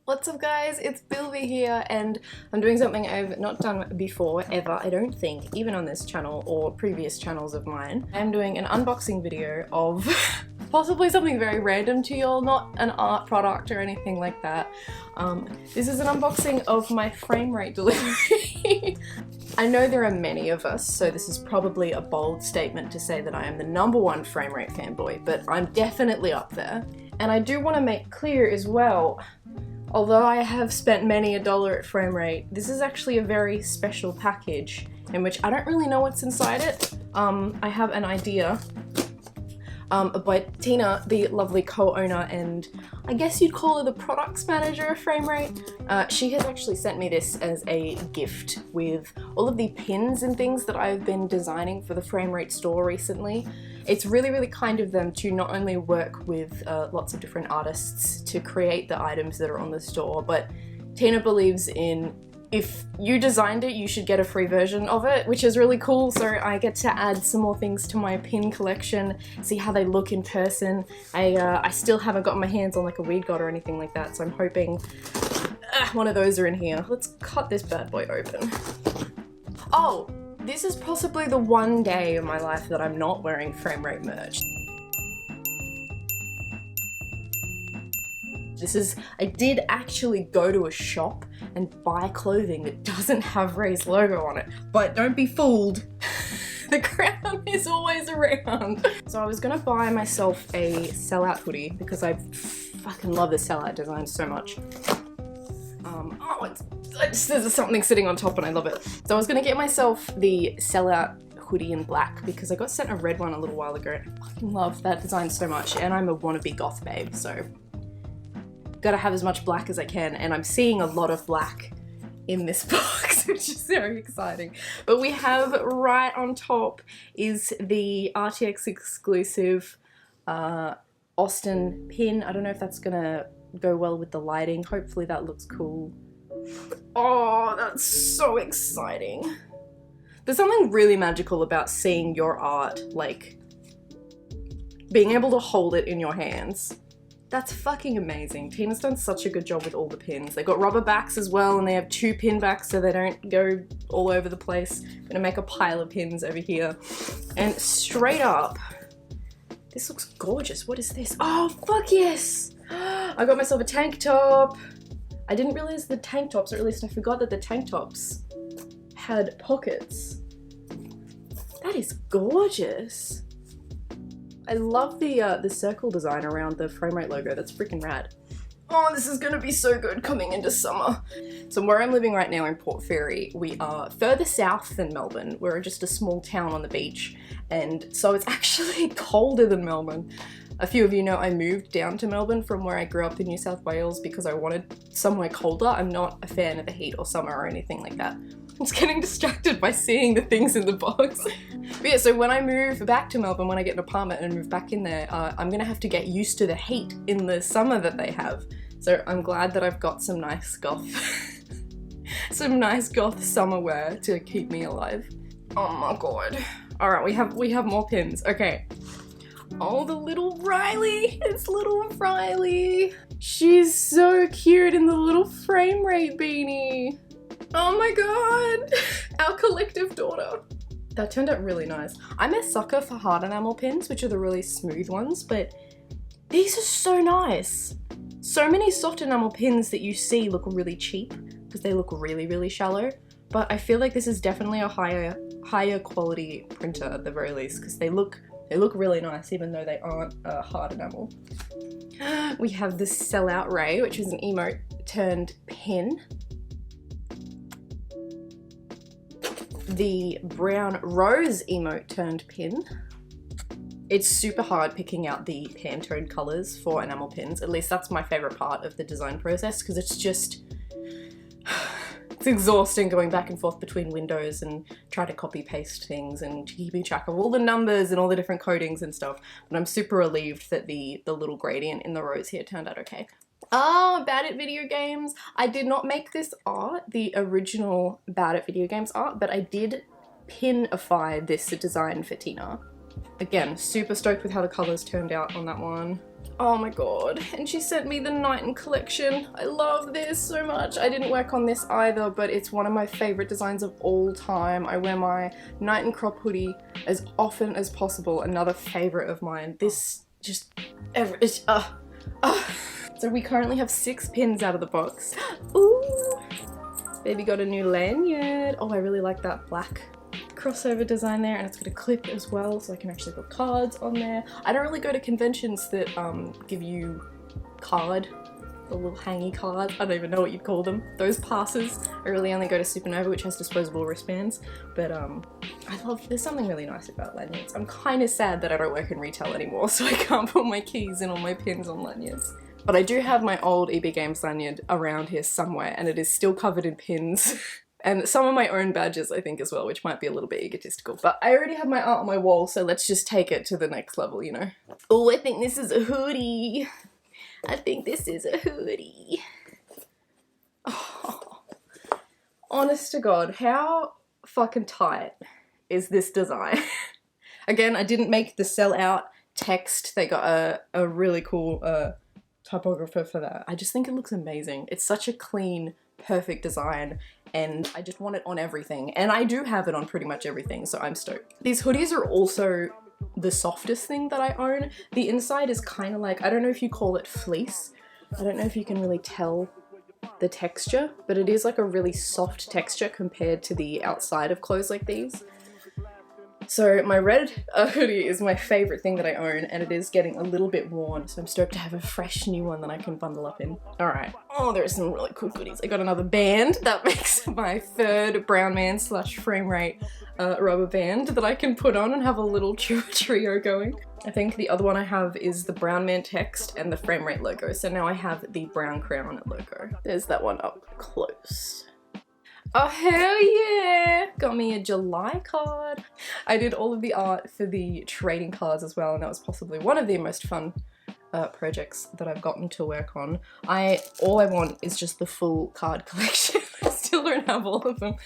What's up guys, it's Bilby here and I'm doing something I've not done before ever, I don't think, even on this channel or previous channels of mine. I'm doing an unboxing video of possibly something very random to y'all, not an art product or anything like that. This is an unboxing of my frame rate delivery. I know there are many of us, so this is probably a bold statement to say that I am the #1 frame rate fanboy, but I'm definitely up there. And I do want to make clear as well, although I have spent many $1 at framerate, this is actually a very special package in which I don't really know what's inside it. I have an idea by Tina, the lovely co-owner, and I guess you'd call her the products manager of framerate. She has actually sent me this as a gift with all of the pins and things that I've been designing for the framerate store recently. It's really kind of them to not only work with lots of different artists to create the items that are on the store, but Tina believes in if you designed it, you should get a free version of it, which is really cool. So I get to add some more things to my pin collection, see how they look in person. I still haven't gotten my hands on like a weed god or anything like that, so I'm hoping one of those are in here. Let's cut this bad boy open. Oh! This is possibly the one day in my life that I'm not wearing framerate merch. I did actually go to a shop and buy clothing that doesn't have Ray's logo on it, but don't be fooled. The Crayon is always around. So I was gonna buy myself a sellout hoodie because I fucking love the sellout design so much. There's something sitting on top and I love it. So I was gonna get myself the sellout hoodie in black because I got sent a red one a little while ago and I fucking love that design so much, and I'm a wannabe goth babe, so gotta have as much black as I can, and I'm seeing a lot of black in this box, which is very exciting. But we have right on top is the RTX exclusive Austin pin. I don't know if that's gonna go well with the lighting. Hopefully that looks cool. Oh, that's so exciting. There's something really magical about seeing your art, like, being able to hold it in your hands. That's fucking amazing. Tina's done such a good job with all the pins. They've got rubber backs as well, and they have 2 pin backs so they don't go all over the place. I'm gonna make a pile of pins over here. And straight up, this looks gorgeous. What is this? Oh, fuck yes! I got myself a tank top. I didn't realize the tank tops, or at least I forgot that the tank tops had pockets. That is gorgeous. I love the circle design around the framerate logo. That's freaking rad. Oh, this is gonna be so good coming into summer. So where I'm living right now in Port Fairy, we are further south than Melbourne. We're just a small town on the beach, and so it's actually colder than Melbourne. A few of you know I moved down to Melbourne from where I grew up in New South Wales because I wanted somewhere colder. I'm not a fan of the heat or summer or anything like that. I'm just getting distracted by seeing the things in the box. But yeah, so when I move back to Melbourne, when I get an apartment and move back in there, I'm gonna have to get used to the heat in the summer that they have. So I'm glad that I've got some nice goth, some nice goth summer wear to keep me alive. Oh my god. All right, we have more pins. Okay. Oh, the little Riley! It's little Riley! She's so cute in the little frame rate beanie! Oh my god! Our collective daughter. That turned out really nice. I'm a sucker for hard enamel pins, which are the really smooth ones, but these are so nice. So many soft enamel pins that you see look really cheap because they look really shallow, but I feel like this is definitely a higher quality printer at the very least because they look really nice even though they aren't hard enamel. We have the Sellout Ray, which is an emote turned pin. The Brown Rose emote turned pin. It's super hard picking out the Pantone colors for enamel pins. At least that's my favorite part of the design process because it's just it's exhausting going back and forth between windows and trying to copy paste things and keeping track of all the numbers and all the different coatings and stuff. But I'm super relieved that the little gradient in the rose here turned out okay. Oh, Bad at Video Games. I did not make this art, the original Bad at Video Games art, but I did pinify this design for Tina. Again, super stoked with how the colors turned out on that one. Oh my god. And she sent me the Knighton collection. I love this so much. I didn't work on this either, but it's one of my favorite designs of all time. I wear my Knighton crop hoodie as often as possible. Another favorite of mine. This just So we currently have 6 pins out of the box. Ooh. Baby got a new lanyard. Oh, I really like that black crossover design there, and it's got a clip as well, so I can actually put cards on there. I don't really go to conventions that give you the little hangy cards. I don't even know what you'd call them. Those passes. I really only go to Supernova, which has disposable wristbands. But there's something really nice about lanyards. I'm kind of sad that I don't work in retail anymore, so I can't put my keys and all my pins on lanyards. But I do have my old EB Games lanyard around here somewhere, and it is still covered in pins. And some of my own badges, I think, as well, which might be a little bit egotistical. But I already have my art on my wall, so let's just take it to the next level, you know? Oh, I think this is a hoodie. I think this is a hoodie. Oh. Honest to God, how fucking tight is this design? Again, I didn't make the sell out text. They got a really cool typographer for that. I just think it looks amazing. It's such a clean, perfect design, and I just want it on everything. And I do have it on pretty much everything, so I'm stoked. These hoodies are also the softest thing that I own. The inside is kind of like, I don't know if you call it fleece. I don't know if you can really tell the texture, but it is like a really soft texture compared to the outside of clothes like these. So my red hoodie is my favorite thing that I own, and it is getting a little bit worn, so I'm stoked to have a fresh new one that I can bundle up in. Alright. Oh, there are some really cool goodies. I got another band that makes my third brown man / framerate rubber band that I can put on and have a little trio going. I think the other one I have is the brown man text and the framerate logo, so now I have the brown crayon logo. There's that one up close. Oh hell yeah! Got me a July card. I did all of the art for the trading cards as well, and that was possibly one of the most fun projects that I've gotten to work on. All I want is just the full card collection. I still don't have all of them.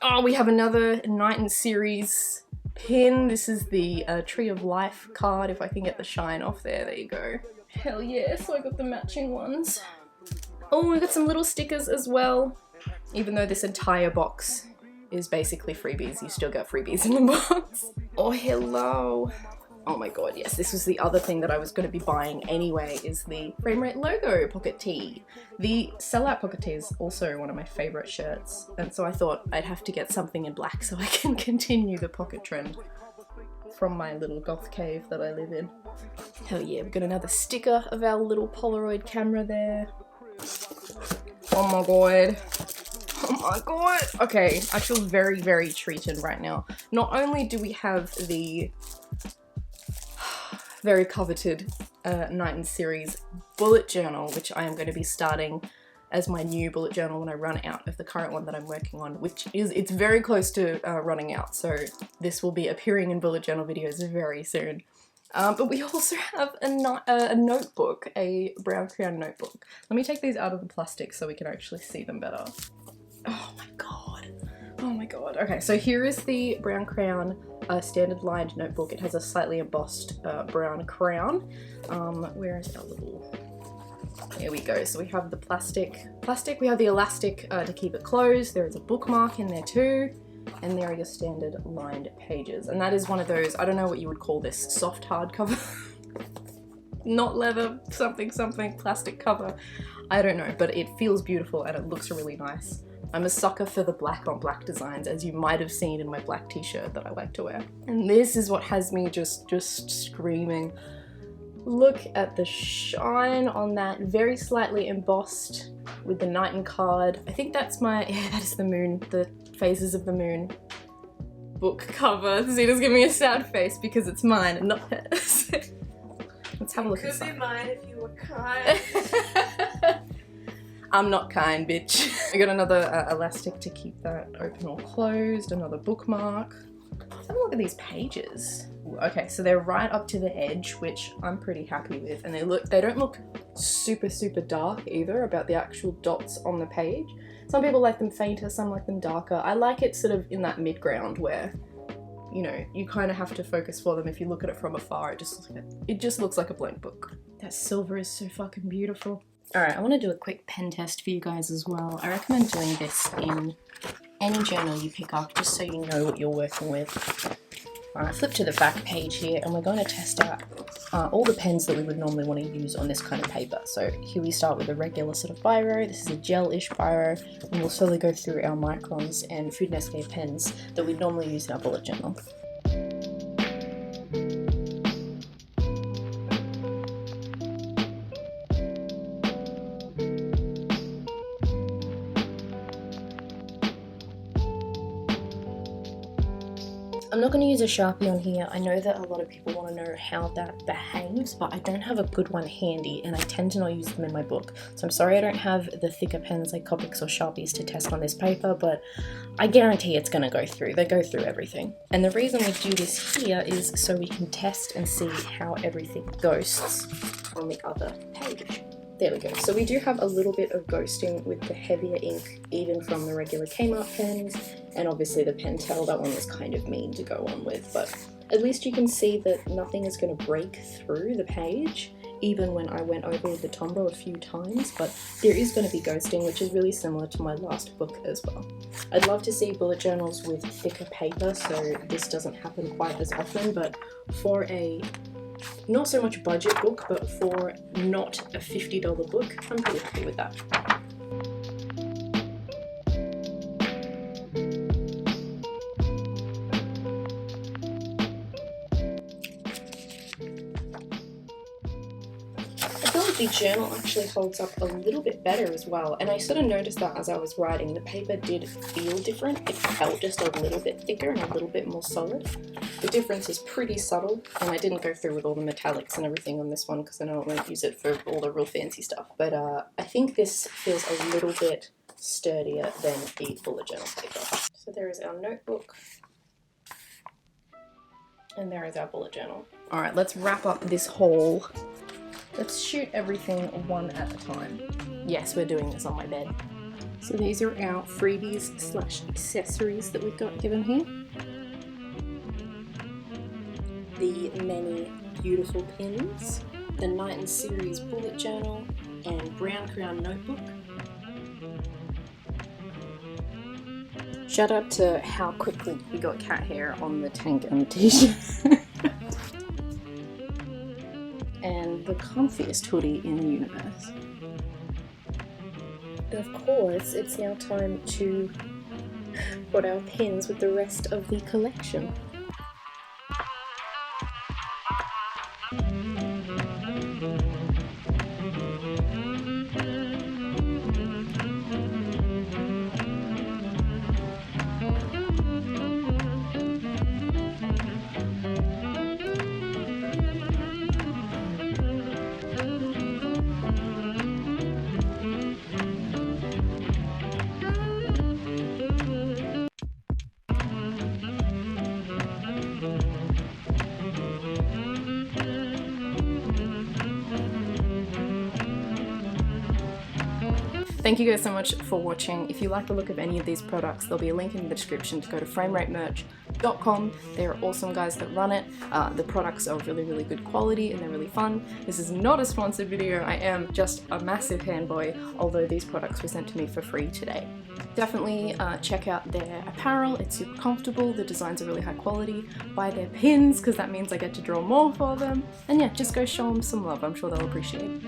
Oh, we have another Knighton series pin. This is the Tree of Life card. If I can get the shine off there you go. Hell yeah, so I got the matching ones. Oh, we got some little stickers as well. Even though this entire box is basically freebies, you still get freebies in the box. Oh, hello. Oh my god, yes, this was the other thing that I was going to be buying anyway, is the framerate logo pocket tee. The sellout pocket tee is also one of my favorite shirts, and so I thought I'd have to get something in black so I can continue the pocket trend from my little goth cave that I live in. Hell yeah, we've got another sticker of our little Polaroid camera there. Oh my god. Oh my god. Okay, I feel very, very treated right now. Not only do we have the very coveted Knighton series bullet journal, which I am going to be starting as my new bullet journal when I run out of the current one that I'm working on, it's very close to running out, so this will be appearing in bullet journal videos very soon. But we also have a notebook, a brown crayon notebook. Let me take these out of the plastic so we can actually see them better. Oh my god. Oh my god. Okay, so here is the brown crayon standard lined notebook. It has a slightly embossed brown crown. Where is our little... Here we go. So we have the plastic, we have the elastic to keep it closed. There is a bookmark in there too. And there are your standard lined pages. And that is one of those, I don't know what you would call this, soft hardcover. Not leather, something, plastic cover. I don't know, but it feels beautiful and it looks really nice. I'm a sucker for the black on black designs, as you might have seen in my black t-shirt that I like to wear. And this is what has me just screaming. Look at the shine on that, very slightly embossed with the Knighton card. I think that's that is the moon, the phases of the moon book cover. Zeta's giving me a sad face because it's mine and not hers. Let's have a look inside. It could be mine if you were kind. I'm not kind, bitch. I got another elastic to keep that open or closed, another bookmark. Let's have a look at these pages. Ooh, okay, so they're right up to the edge, which I'm pretty happy with, and they don't look super dark either about the actual dots on the page. Some people like them fainter, some like them darker. I like it sort of in that mid-ground where you know, you kind of have to focus for them. If you look at it from afar, it just looks like a blank book. That silver is so fucking beautiful. Alright, I want to do a quick pen test for you guys as well. I recommend doing this in any journal you pick up, just so you know what you're working with. Alright, flip to the back page here, and we're going to test out all the pens that we would normally want to use on this kind of paper. So here we start with a regular sort of biro. This is a gel-ish biro, and we'll slowly go through our microns and Food Nescafe pens that we normally use in our bullet journal. I'm not going to use a Sharpie on here. I know that a lot of people want to know how that behaves, but I don't have a good one handy, and I tend to not use them in my book. So I'm sorry I don't have the thicker pens like Copics or Sharpies to test on this paper, but I guarantee it's going to go through. They go through everything. And the reason we do this here is so we can test and see how everything ghosts on the other page. There we go. So we do have a little bit of ghosting with the heavier ink, even from the regular Kmart pens, and obviously the Pentel, that one was kind of mean to go on with, but at least you can see that nothing is going to break through the page, even when I went over with the Tombow a few times, but there is going to be ghosting, which is really similar to my last book as well. I'd love to see bullet journals with thicker paper, so this doesn't happen quite as often, but for a not so much budget book, but for not a $50 book, I'm pretty happy with that. I feel like the journal actually holds up a little bit better as well, and I sort of noticed that as I was writing. The paper did feel different. It felt just a little bit thicker and a little bit more solid. The difference is pretty subtle, and I didn't go through with all the metallics and everything on this one because I know I won't use it for all the real fancy stuff, but I think this feels a little bit sturdier than the bullet journal paper. So there is our notebook, and there is our bullet journal. Alright, let's wrap up this haul. Let's shoot everything one at a time. Yes, we're doing this on my bed. So these are our freebies slash accessories that we've got given here. The many beautiful pins, the Night and Series bullet journal, and Brown Crayon notebook. Shout out to how quickly we got cat hair on the tank and the t-shirt. And the comfiest hoodie in the universe. And of course, it's now time to put our pins with the rest of the collection. Thank you guys so much for watching. If you like the look of any of these products, there'll be a link in the description to go to frameratemerch.com. They're awesome guys that run it. The products are really, really good quality and they're really fun. This is not a sponsored video. I am just a massive fanboy, although these products were sent to me for free today. Definitely check out their apparel. It's super comfortable. The designs are really high quality. Buy their pins because that means I get to draw more for them. And yeah, just go show them some love. I'm sure they'll appreciate it.